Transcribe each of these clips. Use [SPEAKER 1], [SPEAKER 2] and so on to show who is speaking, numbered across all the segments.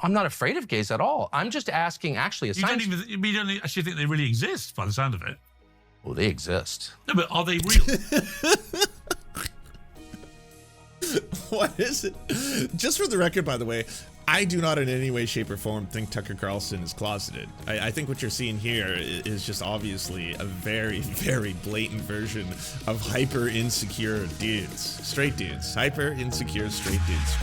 [SPEAKER 1] I'm not afraid of gays at all. I'm just asking, actually,
[SPEAKER 2] You don't actually think they really exist, by the sound of it.
[SPEAKER 1] Well, they exist.
[SPEAKER 2] No, but are they real?
[SPEAKER 3] What is it? Just for the record, by the way, I do not in any way, shape, or form think Tucker Carlson is closeted. I think what you're seeing here is just obviously a very, very blatant version of hyper insecure dudes. Straight dudes. Hyper insecure straight dudes.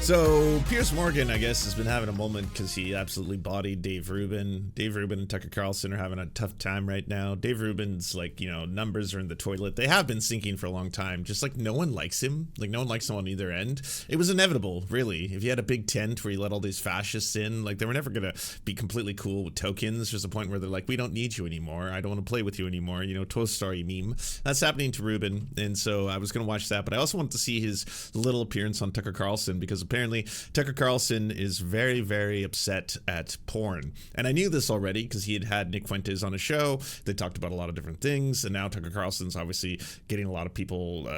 [SPEAKER 3] So Piers Morgan, I guess, has been having a moment because he absolutely bodied Dave Rubin. Dave Rubin and Tucker Carlson are having a tough time right now. Dave Rubin's, like, you know, numbers are in the toilet. They have been sinking for a long time. Just like no one likes him. Like no one likes him on either end. It was inevitable, really. If you had a big tent where you let all these fascists in, like they were never going to be completely cool with tokens. There's a point where they're like, we don't need you anymore. I don't want to play with you anymore. You know, Toast Story meme. That's happening to Rubin. And so I was going to watch that. But I also wanted to see his little appearance on Tucker Carlson because apparently Tucker Carlson is very, very upset at porn. And I knew this already because he had Nick Fuentes on a show. They talked about a lot of different things. And now Tucker Carlson's obviously getting a lot of people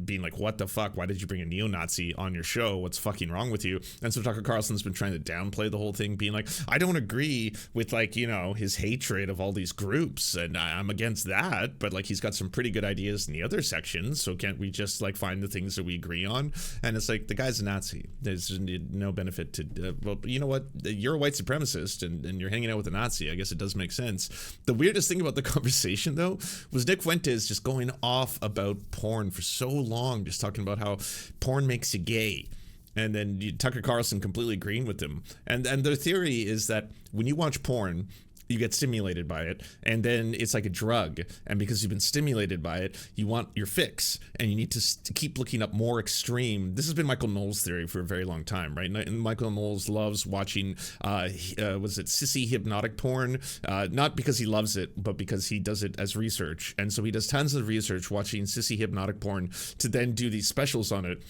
[SPEAKER 3] being like, what the fuck? Why did you bring a neo-Nazi on your show? What's fucking wrong with you? And so Tucker Carlson's been trying to downplay the whole thing, being like, I don't agree with, like, you know, his hatred of all these groups. And I'm against that. But like, he's got some pretty good ideas in the other sections. So can't we just like find the things that we agree on? And it's like, the guy's a Nazi. There's no benefit to well, you know what, you're a white supremacist and you're hanging out with a Nazi. I guess it does make sense. The weirdest thing about the conversation though was Nick Fuentes just going off about porn for so long, just talking about how porn makes you gay. And then Tucker Carlson completely agreeing with him. And their theory is that when you watch porn, you get stimulated by it, and then it's like a drug. And because you've been stimulated by it, you want your fix, and you need to keep looking up more extreme. This has been Michael Knowles' theory for a very long time, right? And Michael Knowles loves watching, was it sissy hypnotic porn? Not because he loves it, but because he does it as research. And so he does tons of research watching sissy hypnotic porn to then do these specials on it.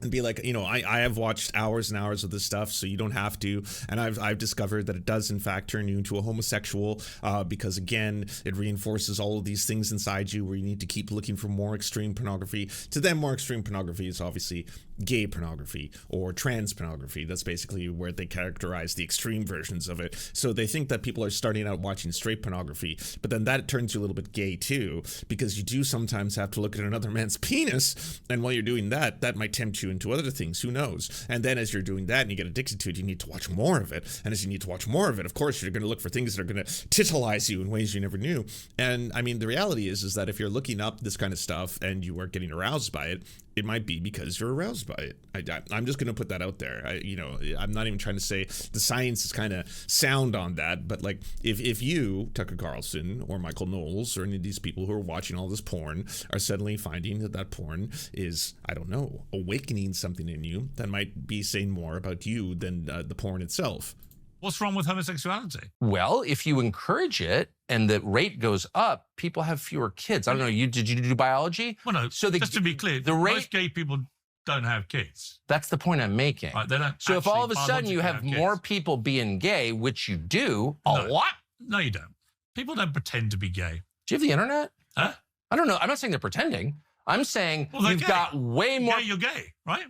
[SPEAKER 3] And be like, you know, I have watched hours and hours of this stuff, so you don't have to. And I've discovered that it does, in fact, turn you into a homosexual because, again, it reinforces all of these things inside you where you need to keep looking for more extreme pornography. To them, more extreme pornography is obviously gay pornography or trans pornography. That's basically where they characterize the extreme versions of it. So they think that people are starting out watching straight pornography, but then that turns you a little bit gay too, because you do sometimes have to look at another man's penis, and while you're doing that, that might tempt you into other things, who knows? And then as you're doing that and you get addicted to it, you need to watch more of it. And as you need to watch more of it, of course, you're going to look for things that are going to titilize you in ways you never knew. And I mean, the reality is that if you're looking up this kind of stuff and you are getting aroused by it, it might be because you're aroused by it. I'm just going to put that out there. I'm not even trying to say the science is kind of sound on that, but like if you, Tucker Carlson or Michael Knowles or any of these people who are watching all this porn are suddenly finding that porn is, I don't know, awakening something in you that might be saying more about you than the porn itself.
[SPEAKER 2] What's wrong with homosexuality?
[SPEAKER 1] Well, if you encourage it and the rate goes up, people have fewer kids. I don't know. Did you do biology?
[SPEAKER 2] Well, no. So just to be clear, most gay people don't have kids.
[SPEAKER 1] That's the point I'm making.
[SPEAKER 2] Right, they don't.
[SPEAKER 1] So if all of a sudden you have more people being gay, which you do a lot.
[SPEAKER 2] No, you don't. People don't pretend to be gay.
[SPEAKER 1] Do you have the internet?
[SPEAKER 2] Huh?
[SPEAKER 1] I don't know. I'm not saying they're pretending. I'm saying you've got way more.
[SPEAKER 2] Yeah, you're gay, right?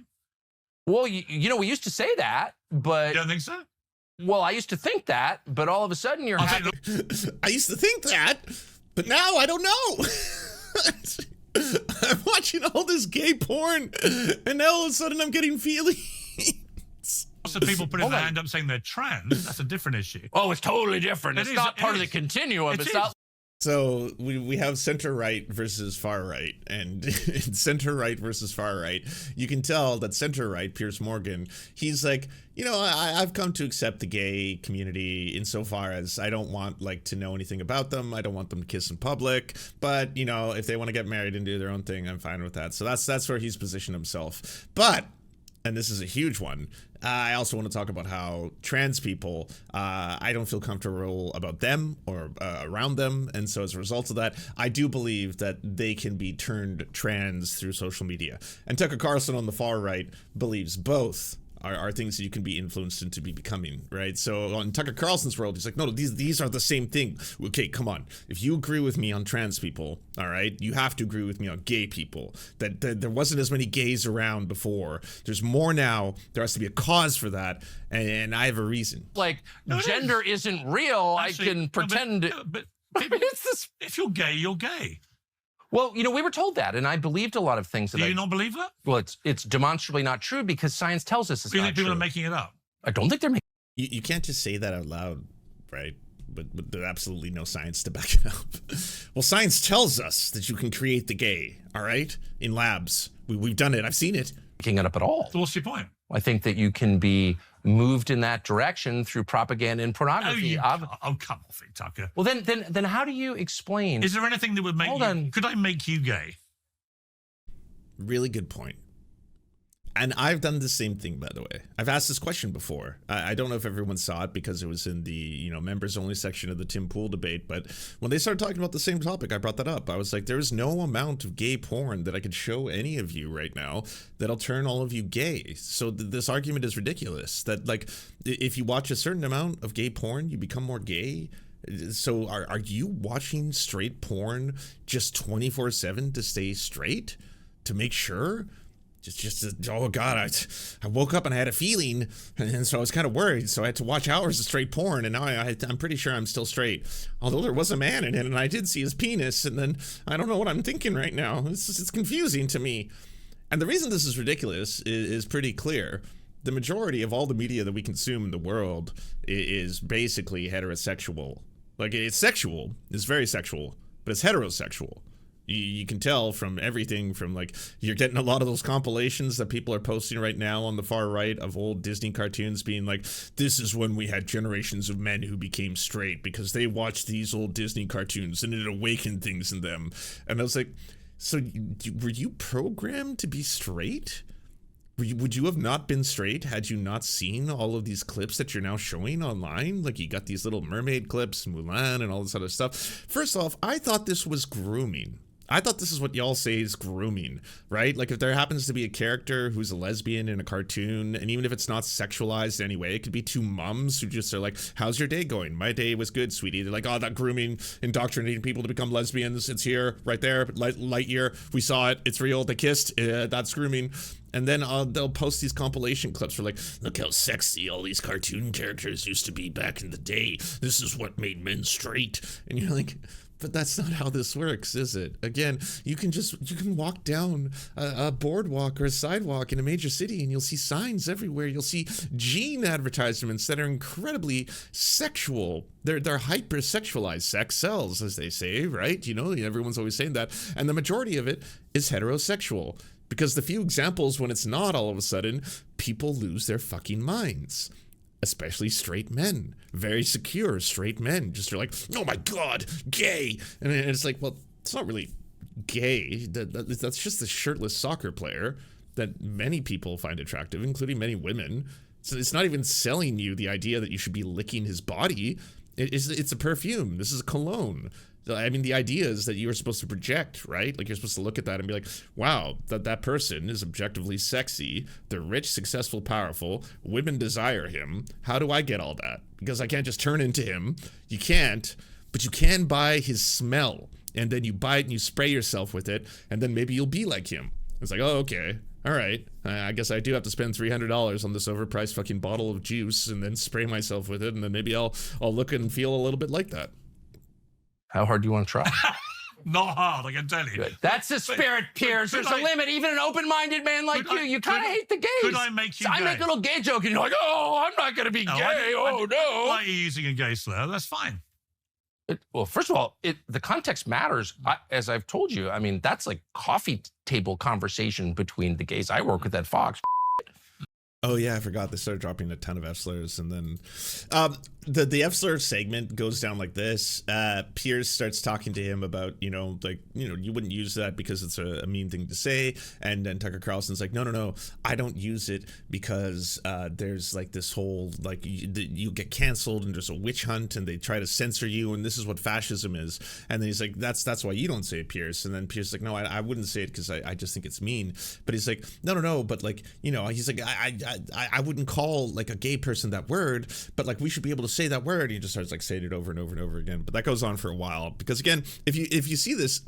[SPEAKER 1] Well, you know, we used to say that, but.
[SPEAKER 2] You don't think so?
[SPEAKER 1] Well, I used to think that, but all of a sudden you're having...
[SPEAKER 3] I used to think that, but now I don't know. I'm watching all this gay porn, and now all of a sudden I'm getting feelings.
[SPEAKER 2] So people putting their hand up saying they're trans, that's a different issue.
[SPEAKER 1] Oh, it's totally different. It's not part of the continuum. It's not...
[SPEAKER 3] So we have center right versus far right, and in center right versus far right, you can tell that center right, Piers Morgan, he's like, you know, I've come to accept the gay community insofar as I don't want like to know anything about them. I don't want them to kiss in public, but you know, if they want to get married and do their own thing, I'm fine with that. So that's where he's positioned himself. But, and this is a huge one, I also want to talk about how trans people, I don't feel comfortable about them or around them. And so as a result of that, I do believe that they can be turned trans through social media. And Tucker Carlson on the far right believes both. are things that you can be influenced into becoming, right? So on Tucker Carlson's world, he's like, no, these are the same thing. Okay, come on. If you agree with me on trans people, all right, you have to agree with me on gay people. That there wasn't as many gays around before. There's more now. There has to be a cause for that, and I have a reason.
[SPEAKER 1] Like, gender isn't real.
[SPEAKER 2] Actually,
[SPEAKER 1] I can pretend.
[SPEAKER 2] But if you're gay, you're gay.
[SPEAKER 1] Well, you know, we were told that, and I believed a lot of things.
[SPEAKER 2] Do you not believe that?
[SPEAKER 1] Well, it's demonstrably not true because science tells us it's
[SPEAKER 2] Do you
[SPEAKER 1] not
[SPEAKER 2] think people
[SPEAKER 1] true.
[SPEAKER 2] are making it up?
[SPEAKER 1] I don't think they're making.
[SPEAKER 3] You can't just say that out loud, right? But there's absolutely no science to back it up. Well, science tells us that you can create the gay, all right, in labs. We've done it. I've seen it.
[SPEAKER 1] Making it up at all.
[SPEAKER 2] So what's your point?
[SPEAKER 1] I think that you can be moved in that direction through propaganda and pornography.
[SPEAKER 2] Come off it, Tucker.
[SPEAKER 1] Well, then how do you explain?
[SPEAKER 2] Is there anything that would make
[SPEAKER 1] Hold
[SPEAKER 2] you...
[SPEAKER 1] on.
[SPEAKER 2] Could I make you gay?
[SPEAKER 3] Really good point. And I've done the same thing, by the way. I've asked this question before. I don't know if everyone saw it because it was in the, members only section of the Tim Pool debate. But when they started talking about the same topic, I brought that up. I was like, there is no amount of gay porn that I could show any of you right now that'll turn all of you gay. So this argument is ridiculous. That, like, if you watch a certain amount of gay porn, you become more gay. So are you watching straight porn just 24/7 to stay straight? To make sure? Oh God, I woke up and I had a feeling, and so I was kind of worried, so I had to watch hours of straight porn, and now I'm pretty sure I'm still straight. Although there was a man in it, and I did see his penis, and then I don't know what I'm thinking right now. It's confusing to me. And the reason this is ridiculous is pretty clear. The majority of all the media that we consume in the world is basically heterosexual. Like, it's sexual, it's very sexual, but it's heterosexual. You can tell from everything from, like, you're getting a lot of those compilations that people are posting right now on the far right of old Disney cartoons being like, this is when we had generations of men who became straight because they watched these old Disney cartoons and it awakened things in them. And I was like, so were you programmed to be straight? Would you have not been straight had you not seen all of these clips that you're now showing online? Like, you got these little mermaid clips, Mulan, and all this other stuff. First off, I thought this was grooming. I thought this is what y'all say is grooming, right? Like, if there happens to be a character who's a lesbian in a cartoon, and even if it's not sexualized anyway, it could be two mums who just are like, how's your day going? My day was good, sweetie. They're like, oh, that grooming, indoctrinating people to become lesbians. It's here, right there, Lightyear. We saw it. It's real. They kissed. That's grooming. And then they'll post these compilation clips for, like, look how sexy all these cartoon characters used to be back in the day. This is what made men straight. And you're like... But that's not how this works, is it? Again, you can walk down a boardwalk or a sidewalk in a major city and you'll see signs everywhere. You'll see jean advertisements that are incredibly sexual. They're hyper-sexualized. Sex sells, as they say, right? Everyone's always saying that. And the majority of it is heterosexual. Because the few examples when it's not, all of a sudden, people lose their fucking minds. Especially straight men, very secure straight men, just are like, oh my God, gay. And it's like, well, it's not really gay. That's just the shirtless soccer player that many people find attractive, including many women. So it's not even selling you the idea that you should be licking his body. It's a perfume. This is a cologne. I mean, the idea is that you are supposed to project, right? Like, you're supposed to look at that and be like, wow, that person is objectively sexy. They're rich, successful, powerful. Women desire him. How do I get all that? Because I can't just turn into him. You can't, but you can buy his smell. And then you buy it and you spray yourself with it. And then maybe you'll be like him. It's like, oh, okay. All right. I guess I do have to spend $300 on this overpriced fucking bottle of juice and then spray myself with it. And then maybe I'll look and feel a little bit like that.
[SPEAKER 1] How hard do you want to try?
[SPEAKER 2] Not hard, I can tell you.
[SPEAKER 1] Good. That's the spirit, Piers. There's a limit. Even an open-minded man like you kind of hate the gays.
[SPEAKER 2] Could I make you gay?
[SPEAKER 1] I make a little gay joke, and you're like, oh, I'm not going to be gay. No.
[SPEAKER 2] Why are you using a gay slur? That's fine.
[SPEAKER 1] Well, first of all, the context matters. As I've told you, I mean, that's like coffee table conversation between the gays I work with at Fox.
[SPEAKER 3] Oh yeah, I forgot. They started dropping a ton of F slurs, and then the F slur segment goes down like this. Piers starts talking to him about, you wouldn't use that because it's a mean thing to say, and then Tucker Carlson's like, no, I don't use it because there's like this whole, like, you get canceled and there's a witch hunt and they try to censor you, and this is what fascism is. And then he's like, that's why you don't say it, Piers. And then Piers is like, no, I wouldn't say it because I just think it's mean. But he's like, no, but like, he's like, I wouldn't call like a gay person that word, but like we should be able to say that word. And he just starts like saying it over and over and over again. But that goes on for a while because again, if you see this,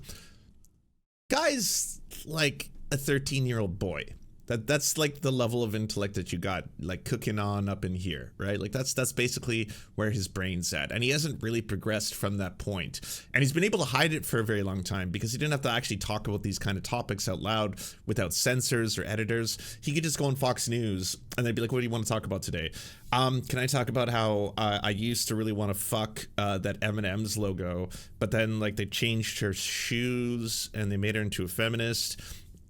[SPEAKER 3] guy's like a 13-year-old boy. That's like the level of intellect that you got like cooking on up in here, right? Like that's basically where his brain's at. And he hasn't really progressed from that point. And he's been able to hide it for a very long time because he didn't have to actually talk about these kind of topics out loud without censors or editors. He could just go on Fox News and they'd be like, what do you want to talk about today? Can I talk about how I used to really want to fuck that M&M's logo, but then like they changed her shoes and they made her into a feminist.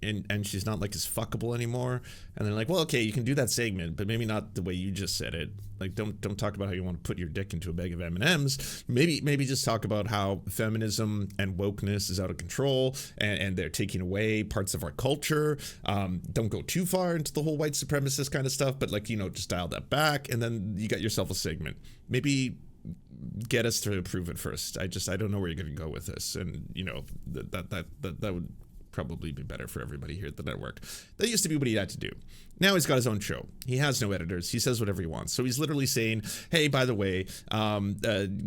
[SPEAKER 3] And she's not like as fuckable anymore. And they're like, well, okay, you can do that segment, but maybe not the way you just said it. Like, don't talk about how you want to put your dick into a bag of M&Ms. Maybe just talk about how feminism and wokeness is out of control and they're taking away parts of our culture. Don't go too far into the whole white supremacist kind of stuff, but like, just dial that back. And then you got yourself a segment. Maybe get us to approve it first. I don't know where you're going to go with this. And, that would probably be better for everybody here at the network. That used to be what he had to do. Now he's got his own show. He has no editors. He says whatever he wants. So he's literally saying, hey, by the way,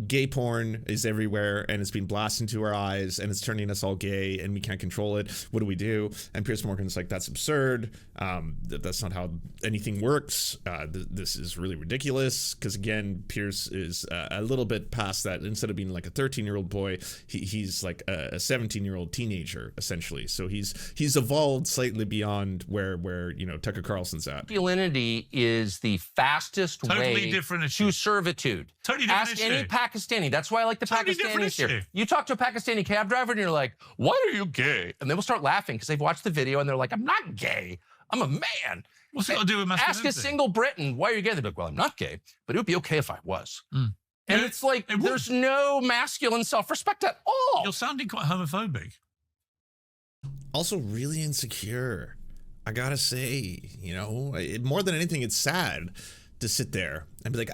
[SPEAKER 3] gay porn is everywhere and it's being blasted into our eyes and it's turning us all gay and we can't control it. What do we do? And Piers Morgan's like, that's absurd. That's not how anything works. This is really ridiculous. Because again, Piers is a little bit past that. Instead of being like a 13-year-old boy, he's like a 17-year-old teenager, essentially. So he's evolved slightly beyond where Tucker Carlson's at.
[SPEAKER 1] Masculinity is the fastest way
[SPEAKER 2] different
[SPEAKER 1] to
[SPEAKER 2] issue.
[SPEAKER 1] servitude.
[SPEAKER 2] Totally different
[SPEAKER 1] Ask
[SPEAKER 2] issue.
[SPEAKER 1] any Pakistani. That's why I like the
[SPEAKER 2] Totally different
[SPEAKER 1] Pakistanis here.
[SPEAKER 2] issue.
[SPEAKER 1] You talk to a Pakistani cab driver and you're like, why are you gay? And they will start laughing because they've watched the video and they're like, I'm not gay. I'm a man.
[SPEAKER 2] What's it got to do with masculinity?
[SPEAKER 1] Ask a single Briton, why are you gay? They'd be like, well, I'm not gay, but it would be okay if I was. And
[SPEAKER 2] Yeah,
[SPEAKER 1] it's like,
[SPEAKER 2] it would.
[SPEAKER 1] there's no masculine self-respect at all.
[SPEAKER 2] You're sounding quite homophobic.
[SPEAKER 3] Also really insecure. I gotta say, more than anything, it's sad to sit there and be like,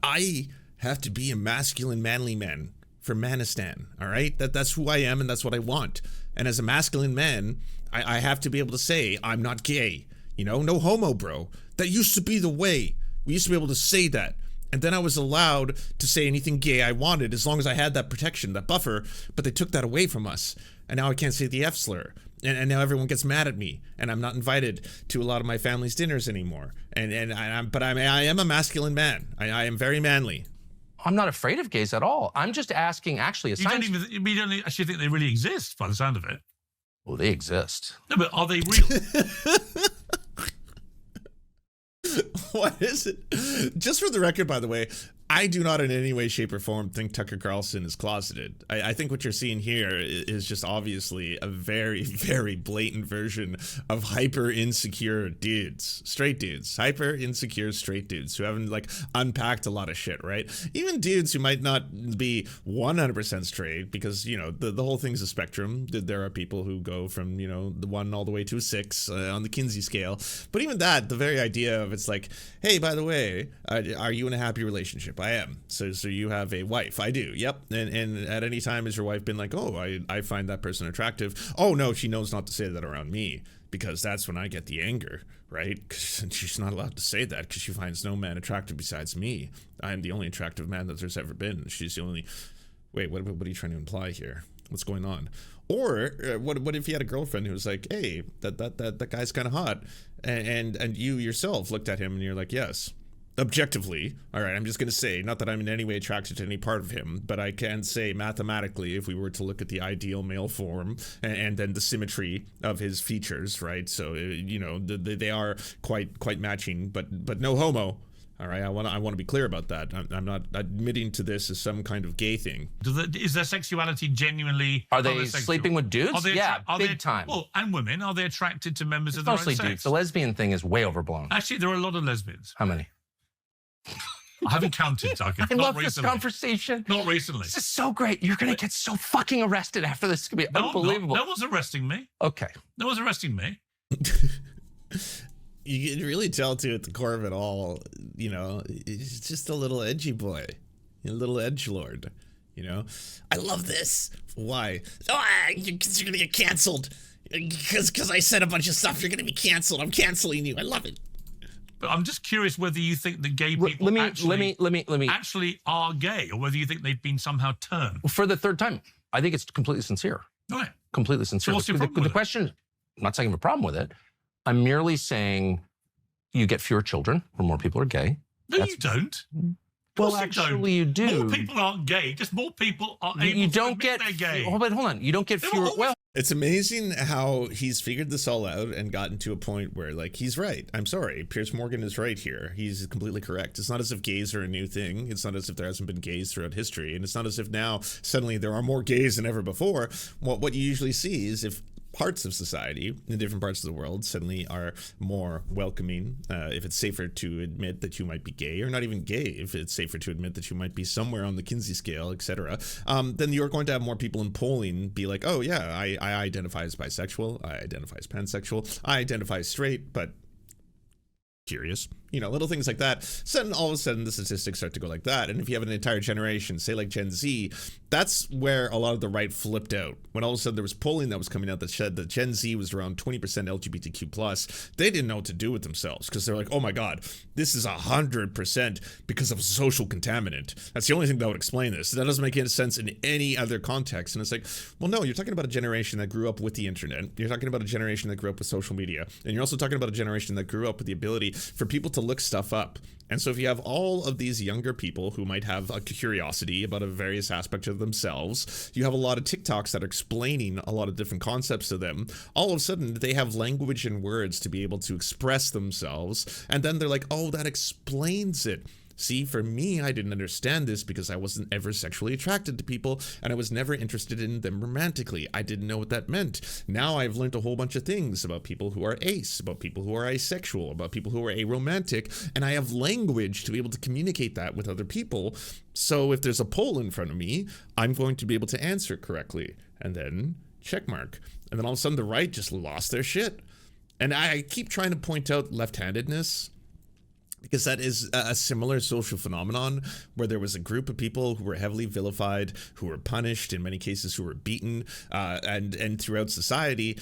[SPEAKER 3] I have to be a masculine, manly man for Manistan, all right? That's who I am and that's what I want. And as a masculine man, I have to be able to say, I'm not gay. No homo, bro. That used to be the way. We used to be able to say that. And then I was allowed to say anything gay I wanted as long as I had that protection, that buffer, but they took that away from us. And now I can't say the F slur. And now everyone gets mad at me, and I'm not invited to a lot of my family's dinners anymore. But I am a masculine man. I am very manly.
[SPEAKER 1] I'm not afraid of gays at all. I'm just asking, actually,
[SPEAKER 2] You don't actually think they really exist by the sound of it.
[SPEAKER 1] Well, they exist.
[SPEAKER 2] No, but are they real?
[SPEAKER 3] What is it? Just for the record, by the way, I do not in any way, shape, or form think Tucker Carlson is closeted. I think what you're seeing here is just obviously a very, very blatant version of hyper insecure dudes, straight dudes, hyper insecure straight dudes who haven't like unpacked a lot of shit, right? Even dudes who might not be 100% straight because, the whole thing's a spectrum. There are people who go from, the 1 all the way to a 6 on the Kinsey scale. But even that, the very idea of it's like, hey, by the way, are you in a happy relationship? I am. So you have a wife? I do. Yep. And at any time has your wife been like, oh, I find that person attractive? Oh no, she knows not to say that around me because that's when I get the anger, right? She's not allowed to say that because she finds no man attractive besides me. I am the only attractive man that there's ever been. She's the only. Wait, what are you trying to imply here? What's going on? Or what if you had a girlfriend who was like, hey, that guy's kind of hot, and you yourself looked at him and you're like, yes. Objectively, all right, I'm just going to say, not that I'm in any way attracted to any part of him, but I can say mathematically, if we were to look at the ideal male form and then the symmetry of his features, right? So, they are quite matching, but no homo. All right, I want to be clear about that. I'm not admitting to this as some kind of gay thing.
[SPEAKER 2] Is their sexuality genuinely?
[SPEAKER 1] Are they
[SPEAKER 2] homosexual?
[SPEAKER 1] sleeping with dudes? Big time.
[SPEAKER 2] Well, and women, are they attracted to members of their own
[SPEAKER 1] Mostly
[SPEAKER 2] sex?
[SPEAKER 1] dudes. The lesbian thing is way overblown.
[SPEAKER 2] Actually, there are a lot of lesbians.
[SPEAKER 1] How many?
[SPEAKER 2] I haven't counted, Tucker.
[SPEAKER 1] I
[SPEAKER 2] Not
[SPEAKER 1] love this
[SPEAKER 2] recently.
[SPEAKER 1] conversation.
[SPEAKER 2] Not recently.
[SPEAKER 1] This is so great. You're going to get so fucking arrested after this. It's going to be unbelievable.
[SPEAKER 2] No one's arresting me.
[SPEAKER 1] Okay.
[SPEAKER 2] No one's arresting me.
[SPEAKER 3] You can really tell, too, at the core of it all, it's just a little edgy boy, a little edgelord, I love this. Why? Oh, because you're going to get canceled. Because I said a bunch of stuff, you're going to be canceled. I'm canceling you. I love it.
[SPEAKER 2] But I'm just curious whether you think that gay people
[SPEAKER 1] Let me
[SPEAKER 2] actually are gay, or whether you think they've been somehow turned.
[SPEAKER 1] for the third time. I think it's completely sincere.
[SPEAKER 2] Right.
[SPEAKER 1] Completely sincere.
[SPEAKER 2] So what's your problem with
[SPEAKER 1] The
[SPEAKER 2] it?
[SPEAKER 1] question, I'm not saying I have a problem with it. I'm merely saying you get fewer children when more people are gay.
[SPEAKER 2] No, you don't.
[SPEAKER 1] Well,
[SPEAKER 2] Of course
[SPEAKER 1] actually, you do.
[SPEAKER 2] More people aren't gay. Just more people are able
[SPEAKER 1] You
[SPEAKER 2] to
[SPEAKER 1] don't
[SPEAKER 2] admit
[SPEAKER 1] get.
[SPEAKER 2] they're gay.
[SPEAKER 1] Oh, but hold on. You don't get
[SPEAKER 2] They were
[SPEAKER 1] fewer.
[SPEAKER 2] always-
[SPEAKER 1] Well,
[SPEAKER 3] It's amazing how he's figured this all out and gotten to a point where, like, he's right. I'm sorry. Piers Morgan is right here. He's completely correct. It's not as if gays are a new thing. It's not as if there hasn't been gays throughout history. And it's not as if now suddenly there are more gays than ever before. What you usually see is if parts of society in different parts of the world suddenly are more welcoming, if it's safer to admit that you might be gay, or not even gay, if it's safer to admit that you might be somewhere on the Kinsey scale, etc., then you're going to have more people in polling be like, oh yeah, I identify as bisexual, I identify as pansexual, I identify as straight, but curious, little things like that. Sudden, all of a sudden, the statistics start to go like that. And if you have an entire generation, say like Gen Z, that's where a lot of the right flipped out. When all of a sudden there was polling that was coming out that said that Gen Z was around 20% LGBTQ+, they didn't know what to do with themselves because they're like, oh my God, this is 100% because of social contaminant. That's the only thing that would explain this. That doesn't make any sense in any other context. And it's like, well, no, you're talking about a generation that grew up with the internet. You're talking about a generation that grew up with social media. And you're also talking about a generation that grew up with the ability for people to look stuff up. And so if you have all of these younger people who might have a curiosity about a various aspect of themselves, you have a lot of TikToks that are explaining a lot of different concepts to them. All of a sudden, they have language and words to be able to express themselves. And then they're like, oh, that explains it. See, for me, I didn't understand this because I wasn't ever sexually attracted to people and I was never interested in them romantically. I didn't know what that meant. Now I've learned a whole bunch of things about people who are ace, about people who are asexual, about people who are aromantic, and I have language to be able to communicate that with other people. So if there's a poll in front of me, I'm going to be able to answer correctly. And then check mark. And then all of a sudden the right just lost their shit. And I keep trying to point out left-handedness, because that is a similar social phenomenon where there was a group of people who were heavily vilified, who were punished, in many cases who were beaten, and throughout society,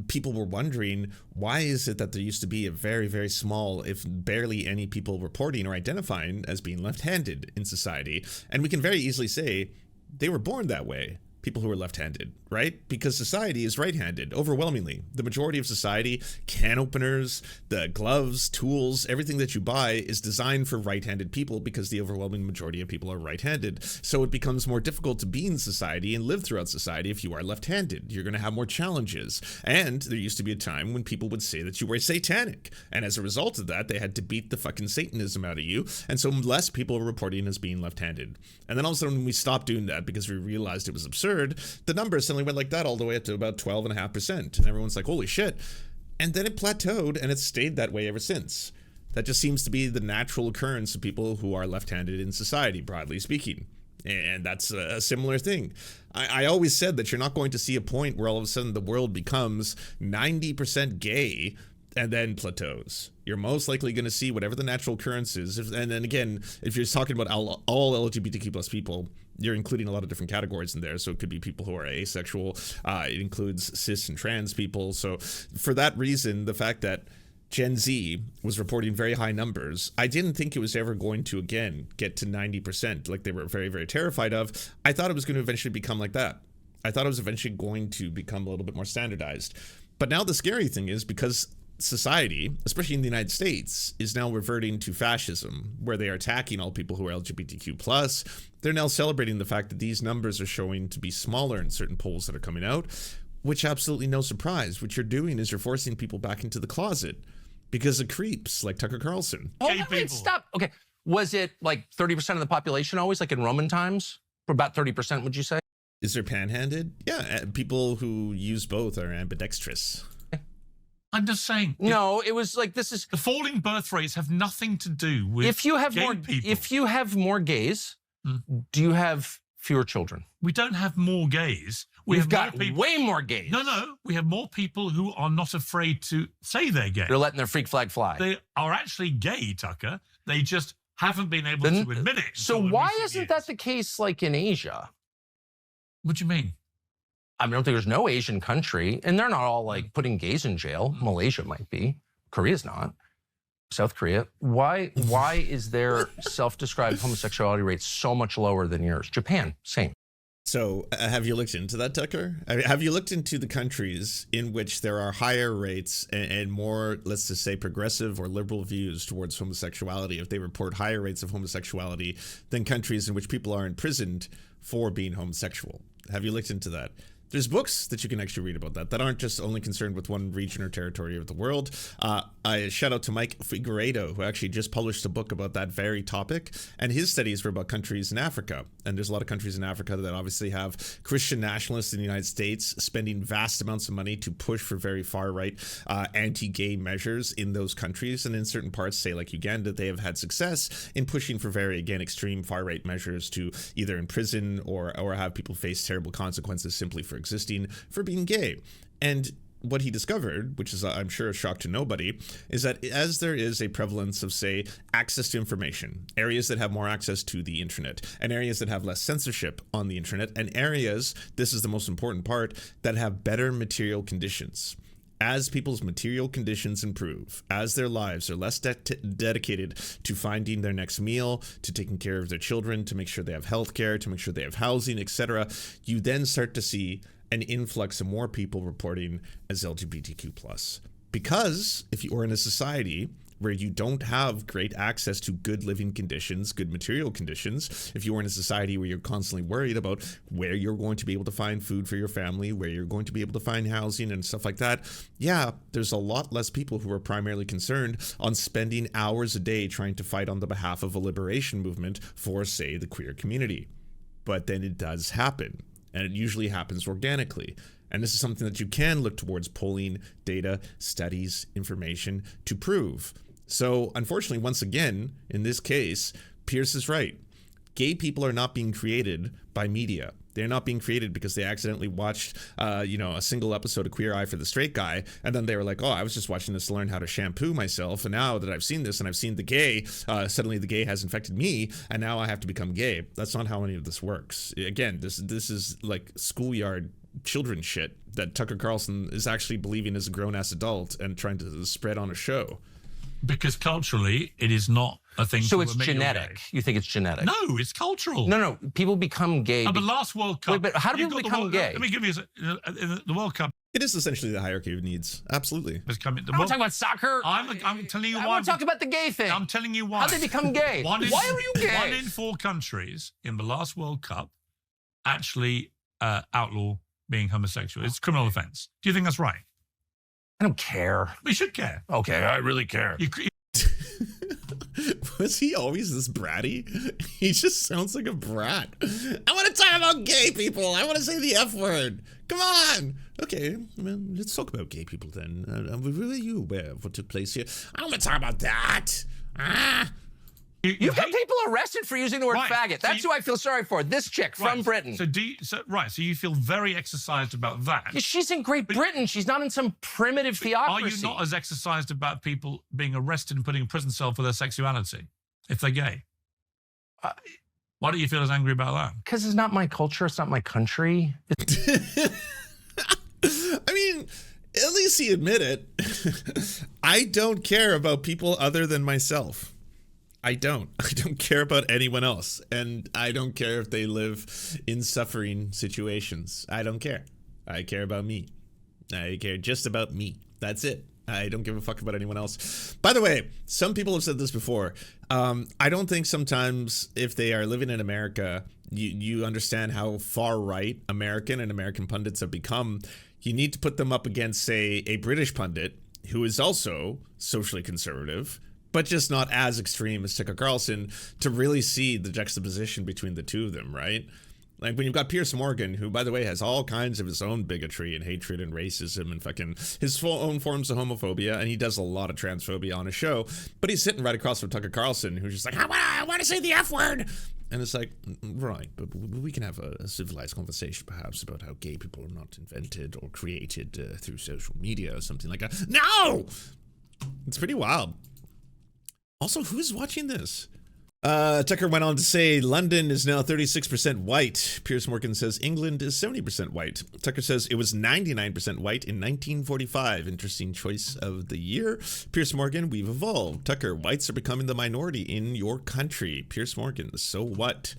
[SPEAKER 3] people were wondering, why is it that there used to be a very, very small, if barely any people reporting or identifying as being left-handed in society? And we can very easily say they were born that way. People who are left-handed, right? Because society is right-handed, overwhelmingly. The majority of society, can openers, the gloves, tools, everything that you buy is designed for right-handed people because the overwhelming majority of people are right-handed. So it becomes more difficult to be in society and live throughout society if you are left-handed. You're going to have more challenges. And there used to be a time when people would say that you were satanic. And as a result of that, they had to beat the fucking Satanism out of you. And so less people were reporting as being left-handed. And then all of a sudden when we stopped doing that because we realized it was absurd, the numbers suddenly went like that all the way up to about 12.5%. And everyone's like, holy shit. And then it plateaued and it's stayed that way ever since. That just seems to be the natural occurrence of people who are left-handed in society, broadly speaking. And that's a similar thing. I always said that you're not going to see a point where all of a sudden the world becomes 90% gay and then plateaus. You're most likely going to see whatever the natural occurrence is. And then again, if you're talking about all LGBTQ plus people, you're including a lot of different categories in there. So it could be people who are asexual. It includes cis and trans people. So for that reason, the fact that Gen Z was reporting very high numbers, I didn't think it was ever going to, again, get to 90%, like they were very, very terrified of. I thought it was going to eventually become like that. I thought it was eventually going to become a little bit more standardized. But now the scary thing is, because society, especially in the United States, is now reverting to fascism, where they are attacking all people who are LGBTQ+. They're now celebrating the fact that these numbers are showing to be smaller in certain polls that are coming out, which absolutely no surprise. What you're doing is you're forcing people back into the closet because of creeps like Tucker Carlson.
[SPEAKER 1] Oh, wait, stop. Okay. Was it like 30% of the population always, like in Roman times? For about 30%, would you say?
[SPEAKER 3] Is there panhanded? Yeah, people who use both are ambidextrous.
[SPEAKER 2] I'm just saying.
[SPEAKER 1] No, it was like, this is
[SPEAKER 2] the falling birth rates have nothing to do with
[SPEAKER 1] if you have
[SPEAKER 2] gay
[SPEAKER 1] more
[SPEAKER 2] people.
[SPEAKER 1] If you have more gays, do you have fewer children?
[SPEAKER 2] We don't have more gays.
[SPEAKER 1] We've got way more gays.
[SPEAKER 2] No, we have more people who are not afraid to say they're gay.
[SPEAKER 1] They're letting their freak flag fly.
[SPEAKER 2] They are actually gay, Tucker. They just haven't been able to admit it.
[SPEAKER 1] So why isn't that the case like in Asia?
[SPEAKER 2] What do you mean?
[SPEAKER 1] I mean, I don't think there's no Asian country, and they're not all like putting gays in jail. Malaysia might be. Korea's not. South Korea. Why is their self-described homosexuality rate so much lower than yours? Japan, same.
[SPEAKER 3] So have you looked into that, Tucker? Have you looked into the countries in which there are higher rates and more, let's just say, progressive or liberal views towards homosexuality, if they report higher rates of homosexuality than countries in which people are imprisoned for being homosexual? Have you looked into that? There's books that you can actually read about that aren't just only concerned with one region or territory of the world. I shout out to Mike Figueiredo, who actually just published a book about that very topic, and his studies were about countries in Africa. And there's a lot of countries in Africa that obviously have Christian nationalists in the United States spending vast amounts of money to push for very far-right anti-gay measures in those countries. And in certain parts, say like Uganda, they have had success in pushing for very, again, extreme far-right measures to either imprison or have people face terrible consequences simply for existing, for being gay. And what he discovered, which is I'm sure a shock to nobody, is that as there is a prevalence of, say, access to information, areas that have more access to the internet, and areas that have less censorship on the internet, and areas, this is the most important part, that have better material conditions. As people's material conditions improve, as their lives are less dedicated to finding their next meal, to taking care of their children, to make sure they have health care, to make sure they have housing, etc., you then start to see an influx of more people reporting as LGBTQ+. Because if you are in a society where you don't have great access to good living conditions, good material conditions, if you are in a society where you're constantly worried about where you're going to be able to find food for your family, where you're going to be able to find housing and stuff like that, yeah, there's a lot less people who are primarily concerned on spending hours a day trying to fight on the behalf of a liberation movement for, say, the queer community. But then it does happen, and it usually happens organically. And this is something that you can look towards polling, data, studies, information to prove. So unfortunately, once again, in this case, Pierce is right. Gay people are not being created by media. They're not being created because they accidentally watched, a single episode of Queer Eye for the Straight Guy, and then they were like, oh, I was just watching this to learn how to shampoo myself, and now that I've seen this and I've seen the gay, suddenly the gay has infected me, and now I have to become gay. That's not how any of this works. Again, this is like schoolyard children shit that Tucker Carlson is actually believing as a grown-ass adult and trying to spread on a show.
[SPEAKER 2] Because culturally, it is not a thing.
[SPEAKER 1] So it's genetic. You think it's genetic?
[SPEAKER 2] No, it's cultural.
[SPEAKER 1] No. People become gay.
[SPEAKER 2] But last World Cup.
[SPEAKER 1] Wait, but how do people become gay?
[SPEAKER 2] Let me give you the World Cup.
[SPEAKER 3] It is essentially the hierarchy of needs. Absolutely.
[SPEAKER 1] I want to talk about soccer.
[SPEAKER 2] I'm telling you why.
[SPEAKER 1] I want to talk about the gay thing.
[SPEAKER 2] I'm telling you why.
[SPEAKER 1] How they become gay? Why are you gay?
[SPEAKER 2] 1 in 4 countries in the last World Cup actually outlaw being homosexual. It's a criminal offense. Do you think that's right?
[SPEAKER 1] I don't care.
[SPEAKER 2] We should care.
[SPEAKER 1] Okay, I really care.
[SPEAKER 3] Was he always this bratty? He just sounds like a brat. I want to talk about gay people. I want to say the F word. Come on. Okay, let's talk about gay people then. Were you aware of what took place here? I don't want to talk about that.
[SPEAKER 1] You've got people arrested for using the word faggot. That's who I feel sorry for. This chick from Britain.
[SPEAKER 2] So you feel very exercised about that.
[SPEAKER 1] Yeah, she's in Great Britain. She's not in some primitive theocracy.
[SPEAKER 2] Are you not as exercised about people being arrested and put in a prison cell for their sexuality, if they're gay? Why don't you feel as angry about that?
[SPEAKER 1] Because it's not my culture. It's not my country.
[SPEAKER 3] I mean, at least he admitted it. I don't care about people other than myself. I don't care about anyone else, and I don't care if they live in suffering situations. I don't care. I care about me. I care just about me. That's it. I don't give a fuck about anyone else. By the way, some people have said this before. I don't think sometimes if they are living in America, you understand how far right American and American pundits have become. You need to put them up against, say, a British pundit who is also socially conservative, but just not as extreme as Tucker Carlson, to really see the juxtaposition between the two of them, right? Like when you've got Piers Morgan, who, by the way, has all kinds of his own bigotry and hatred and racism and fucking his own forms of homophobia, and he does a lot of transphobia on his show, but he's sitting right across from Tucker Carlson, who's just like, I want to say the F word. And it's like, right, but we can have a civilized conversation perhaps about how gay people are not invented or created through social media or something like that. No! It's pretty wild. Also, who's watching this? Tucker went on to say London is now 36% white. Piers Morgan says England is 70% white. Tucker says it was 99% white in 1945. Interesting choice of the year. Piers Morgan, we've evolved. Tucker, whites are becoming the minority in your country. Piers Morgan, so what?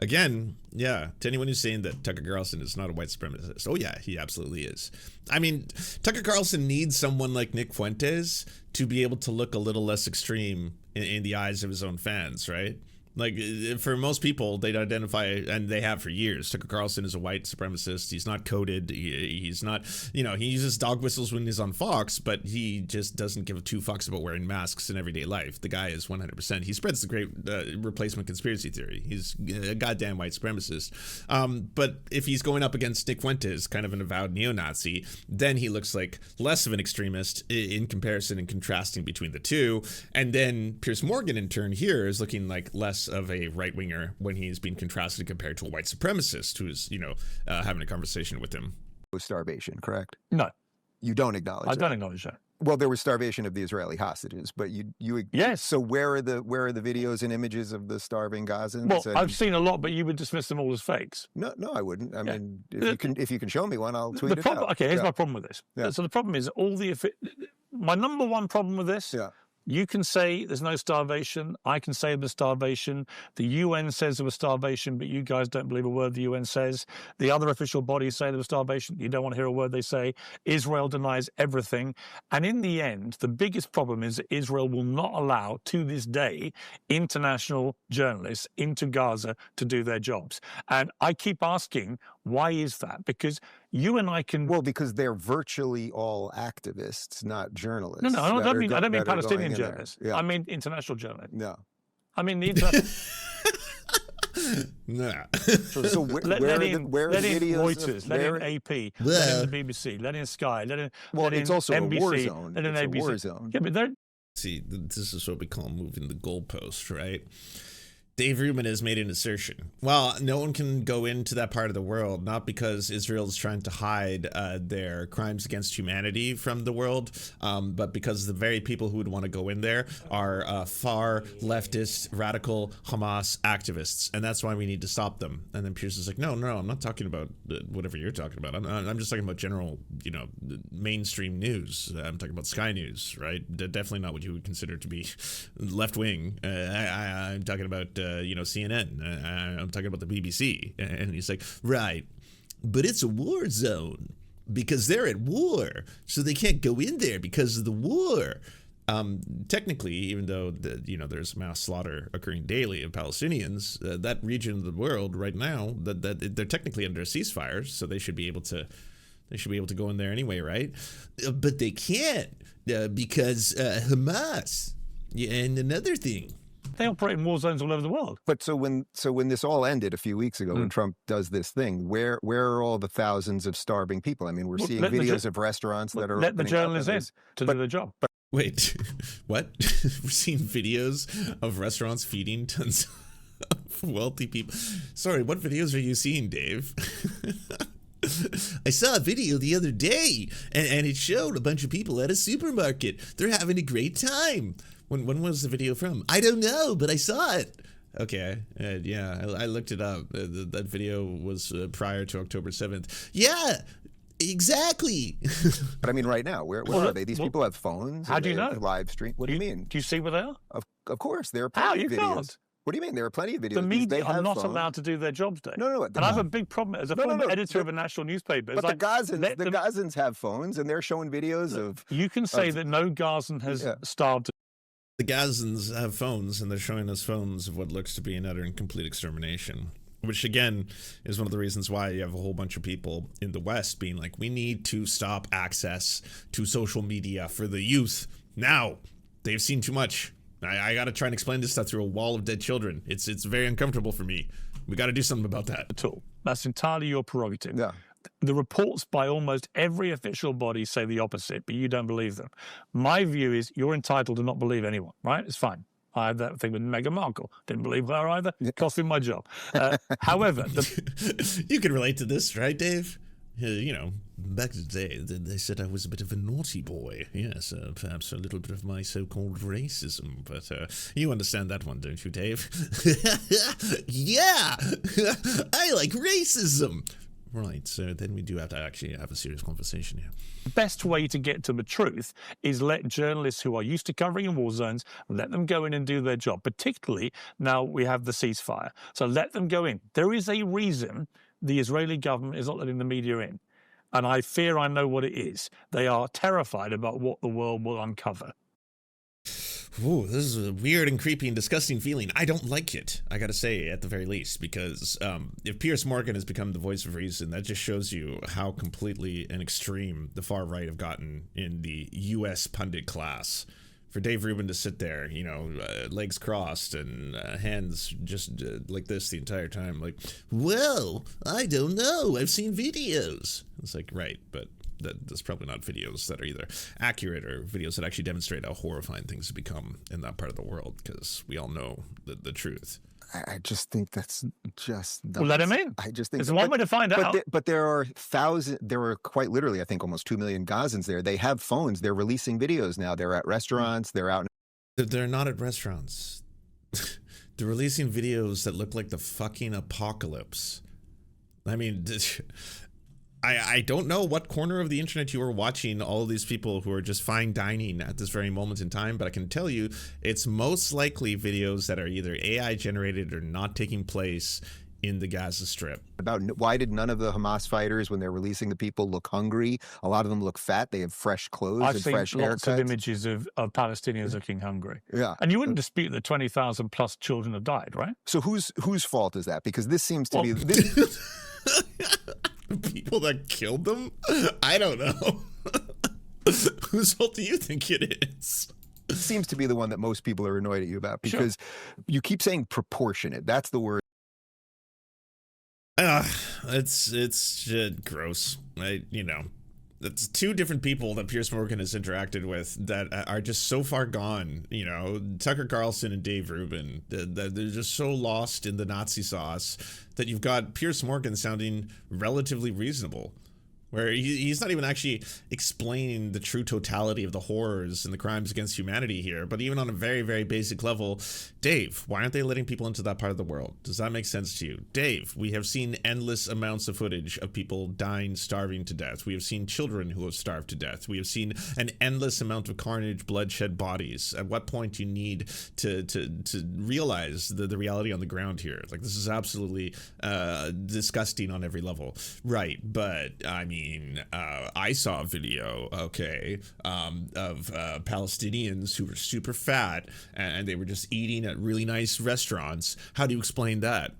[SPEAKER 3] Again, yeah, to anyone who's saying that Tucker Carlson is not a white supremacist, oh yeah, he absolutely is. I mean, Tucker Carlson needs someone like Nick Fuentes to be able to look a little less extreme in the eyes of his own fans, right? Like, for most people, they'd identify, and they have for years, Tucker Carlson is a white supremacist. He's not coded. He's not, you know, he uses dog whistles when he's on Fox, but he just doesn't give two fucks about wearing masks in everyday life. The guy is 100%. He spreads the great replacement conspiracy theory. He's a goddamn white supremacist. But if he's going up against Nick Fuentes, kind of an avowed neo-Nazi, then he looks like less of an extremist in comparison and contrasting between the two. And then Piers Morgan, in turn, here is looking like less of a right-winger when he's being contrasted compared to a white supremacist who's, you know, having a conversation with him.
[SPEAKER 4] Starvation, correct?
[SPEAKER 5] No.
[SPEAKER 4] You don't acknowledge
[SPEAKER 5] I
[SPEAKER 4] that?
[SPEAKER 5] don't acknowledge that.
[SPEAKER 4] Well, there was starvation of the Israeli hostages, but you
[SPEAKER 5] Yes.
[SPEAKER 4] So where are the videos and images of the starving Gazans?
[SPEAKER 5] Well,
[SPEAKER 4] And
[SPEAKER 5] I've seen a lot, but you would dismiss them all as fakes.
[SPEAKER 4] no, I wouldn't. I
[SPEAKER 5] Yeah.
[SPEAKER 4] mean, if you can show me one, I'll tweet
[SPEAKER 5] The
[SPEAKER 4] it
[SPEAKER 5] problem,
[SPEAKER 4] out.
[SPEAKER 5] okay, here's
[SPEAKER 4] Yeah.
[SPEAKER 5] my problem with this.
[SPEAKER 4] Yeah.
[SPEAKER 5] So the problem is my number one problem with this.
[SPEAKER 4] Yeah.
[SPEAKER 5] You can say there's no starvation. I can say there's starvation. The UN says there was starvation, but you guys don't believe a word the UN says. The other official bodies say there was starvation. You don't want to hear a word they say. Israel denies everything. And in the end, the biggest problem is that Israel will not allow, to this day, international journalists into Gaza to do their jobs. And I keep asking, why is that? Because you and I can...
[SPEAKER 4] Well, because they're virtually all activists, not journalists.
[SPEAKER 5] No, I don't mean
[SPEAKER 4] that are
[SPEAKER 5] Palestinian
[SPEAKER 4] going in there.
[SPEAKER 5] journalists.
[SPEAKER 4] Yeah.
[SPEAKER 5] I mean international journalists.
[SPEAKER 4] No.
[SPEAKER 5] I mean the international...
[SPEAKER 3] Nah.
[SPEAKER 4] So where are the
[SPEAKER 5] let in
[SPEAKER 4] videos?
[SPEAKER 5] Reuters, let in AP, let in the BBC, let in Sky, let in
[SPEAKER 4] It's also
[SPEAKER 5] NBC,
[SPEAKER 4] a war zone.
[SPEAKER 5] let in
[SPEAKER 4] It's
[SPEAKER 5] ABC.
[SPEAKER 4] a war zone.
[SPEAKER 5] Yeah, but they're...
[SPEAKER 3] See, this is what we call moving the goalpost, right? Dave Rubin has made an assertion. Well, no one can go into that part of the world, not because Israel is trying to hide their crimes against humanity from the world, but because the very people who would want to go in there are far leftist, radical Hamas activists, and that's why we need to stop them. And then Pierce is like, no, I'm not talking about whatever you're talking about. I'm just talking about general, you know, mainstream news. I'm talking about Sky News, right? Definitely not what you would consider to be left-wing. I'm talking about CNN. I'm talking about the BBC. And he's like, right, but it's a war zone because they're at war, so they can't go in there because of the war. Technically, even though there's mass slaughter occurring daily of Palestinians, that region of the world right now, that they're technically under a ceasefire, so they should be able to go in there anyway, right? But they can't because Hamas. Yeah, and another thing.
[SPEAKER 5] They operate in war zones all over the world.
[SPEAKER 4] But so when this all ended a few weeks ago, when Trump does this thing, where are all the thousands of starving people? I mean, we're seeing videos of restaurants that are
[SPEAKER 5] let the
[SPEAKER 4] opening up
[SPEAKER 5] journalists in
[SPEAKER 4] and
[SPEAKER 5] to do their job.
[SPEAKER 3] Wait, what? We're seeing videos of restaurants feeding tons of wealthy people. Sorry, what videos are you seeing, Dave? I saw a video the other day, and it showed a bunch of people at a supermarket. They're having a great time. When was the video from? I don't know, but I saw it. Okay, yeah, I looked it up. That video was prior to October 7th. Yeah, exactly.
[SPEAKER 4] But I mean, right now, where are they? These people have phones.
[SPEAKER 5] How do you know?
[SPEAKER 4] Live stream. What do you mean?
[SPEAKER 5] Do you see where they are?
[SPEAKER 4] Of course, there are
[SPEAKER 5] How?
[SPEAKER 4] plenty
[SPEAKER 5] You
[SPEAKER 4] of videos.
[SPEAKER 5] can't.
[SPEAKER 4] What do you mean? There are plenty of videos.
[SPEAKER 5] The media
[SPEAKER 4] They
[SPEAKER 5] are
[SPEAKER 4] have
[SPEAKER 5] not
[SPEAKER 4] phones.
[SPEAKER 5] allowed to do their jobs, Dave.
[SPEAKER 4] No.
[SPEAKER 5] And I have a big problem as a former editor of a national newspaper.
[SPEAKER 4] But
[SPEAKER 5] like,
[SPEAKER 4] the Gazans have phones, and they're showing videos of...
[SPEAKER 5] You can say that no Gazan has starved.
[SPEAKER 3] The Gazans have phones, and they're showing us phones of what looks to be an utter and complete extermination. Which, again, is one of the reasons why you have a whole bunch of people in the West being like, we need to stop access to social media for the youth. Now, they've seen too much. I got to try and explain this stuff through a wall of dead children. It's very uncomfortable for me. We got to do something about that.
[SPEAKER 5] At all. That's entirely your prerogative.
[SPEAKER 4] Yeah.
[SPEAKER 5] The reports by almost every official body say the opposite, but you don't believe them. My view is you're entitled to not believe anyone, right? It's fine. I had that thing with Meghan Markle. Didn't believe her either. Cost me my job. However...
[SPEAKER 3] You can relate to this, right, Dave? You know, back in the day, they said I was a bit of a naughty boy. Yes, perhaps a little bit of my so-called racism. But you understand that one, don't you, Dave? Yeah! I like racism! Right, so then we do have to actually have a serious conversation here.
[SPEAKER 5] The best way to get to the truth is let journalists who are used to covering in war zones, let them go in and do their job, particularly now we have the ceasefire. So let them go in. There is a reason the Israeli government is not letting the media in. And I fear I know what it is. They are terrified about what the world will uncover.
[SPEAKER 3] Ooh, this is a weird and creepy and disgusting feeling. I don't like it, I gotta say, at the very least, because if Piers Morgan has become the voice of reason, that just shows you how completely and extreme the far right have gotten in the U.S. pundit class. For Dave Rubin to sit there, you know, legs crossed and hands just like this the entire time, like, well, I don't know, I've seen videos. It's like, right, but that's probably not videos that are either accurate or videos that actually demonstrate how horrifying things have become in that part of the world, because we all know the truth.
[SPEAKER 4] I just think that's just nuts.
[SPEAKER 5] Well, let him in.
[SPEAKER 4] I just think
[SPEAKER 5] There's one way to find out.
[SPEAKER 4] But there are quite literally, I think, almost 2 million Gazans there. They have phones. They're releasing videos now. They're at restaurants. They're out.
[SPEAKER 3] They're not at restaurants. They're releasing videos that look like the fucking apocalypse. I mean, I don't know what corner of the internet you are watching all of these people who are just fine dining at this very moment in time, but I can tell you it's most likely videos that are either AI generated or not taking place in the Gaza Strip.
[SPEAKER 4] About why did none of the Hamas fighters, when they're releasing the people, look hungry? A lot of them look fat. They have fresh clothes
[SPEAKER 5] I've
[SPEAKER 4] and
[SPEAKER 5] seen
[SPEAKER 4] fresh
[SPEAKER 5] lots
[SPEAKER 4] haircuts.
[SPEAKER 5] of images of Palestinians looking hungry.
[SPEAKER 4] Yeah.
[SPEAKER 5] And you wouldn't dispute that 20,000 plus children have died, right?
[SPEAKER 4] So whose fault is that? Because this seems to be... This,
[SPEAKER 3] people that killed them? I don't know. Whose fault do you think it is?
[SPEAKER 4] seems to be the one that most people are annoyed at you about, because you keep saying proportionate. That's the word.
[SPEAKER 3] It's gross. It's two different people that Piers Morgan has interacted with that are just so far gone. Tucker Carlson and Dave Rubin. They're just so lost in the Nazi sauce that you've got Piers Morgan sounding relatively reasonable, where he's not even actually explaining the true totality of the horrors and the crimes against humanity here, but even on a very, very basic level. Dave, why aren't they letting people into that part of the world? Does that make sense to you? Dave, we have seen endless amounts of footage of people dying, starving to death. We have seen children who have starved to death. We have seen an endless amount of carnage, bloodshed, bodies. At what point do you need to realize the reality on the ground here? Like, this is absolutely disgusting on every level. Right, but I mean, I saw a video, of Palestinians who were super fat and they were just eating at really nice restaurants. How do you explain that?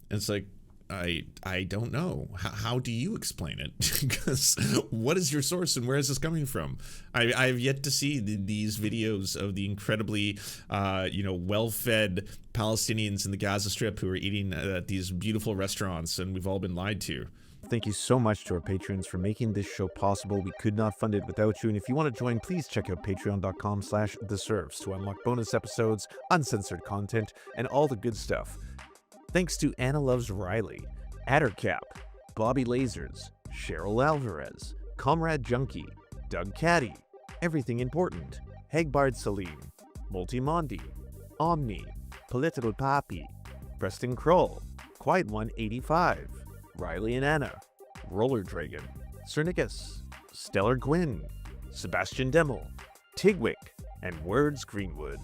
[SPEAKER 3] And it's like, I don't know. How do you explain it? Because what is your source and where is this coming from? I've yet to see these videos of the incredibly, well-fed Palestinians in the Gaza Strip who are eating at these beautiful restaurants, and we've all been lied to.
[SPEAKER 6] Thank you so much to our patrons for making this show possible. We could not fund it without you. And if you want to join, please check out patreon.com/theserfs to unlock bonus episodes, uncensored content, and all the good stuff. Thanks to Anna Loves Riley, Addercap, Bobby Lasers, Cheryl Alvarez, Comrade Junkie, Doug Caddy, Everything Important, Hegbard Salim, Multimondi, Omni, Political Papi, Preston Kroll, Quiet One 85, Riley and Anna, Roller Dragon, Cernicus, Stellar Gwyn, Sebastian Demmel, Tigwick, and Words Greenwood.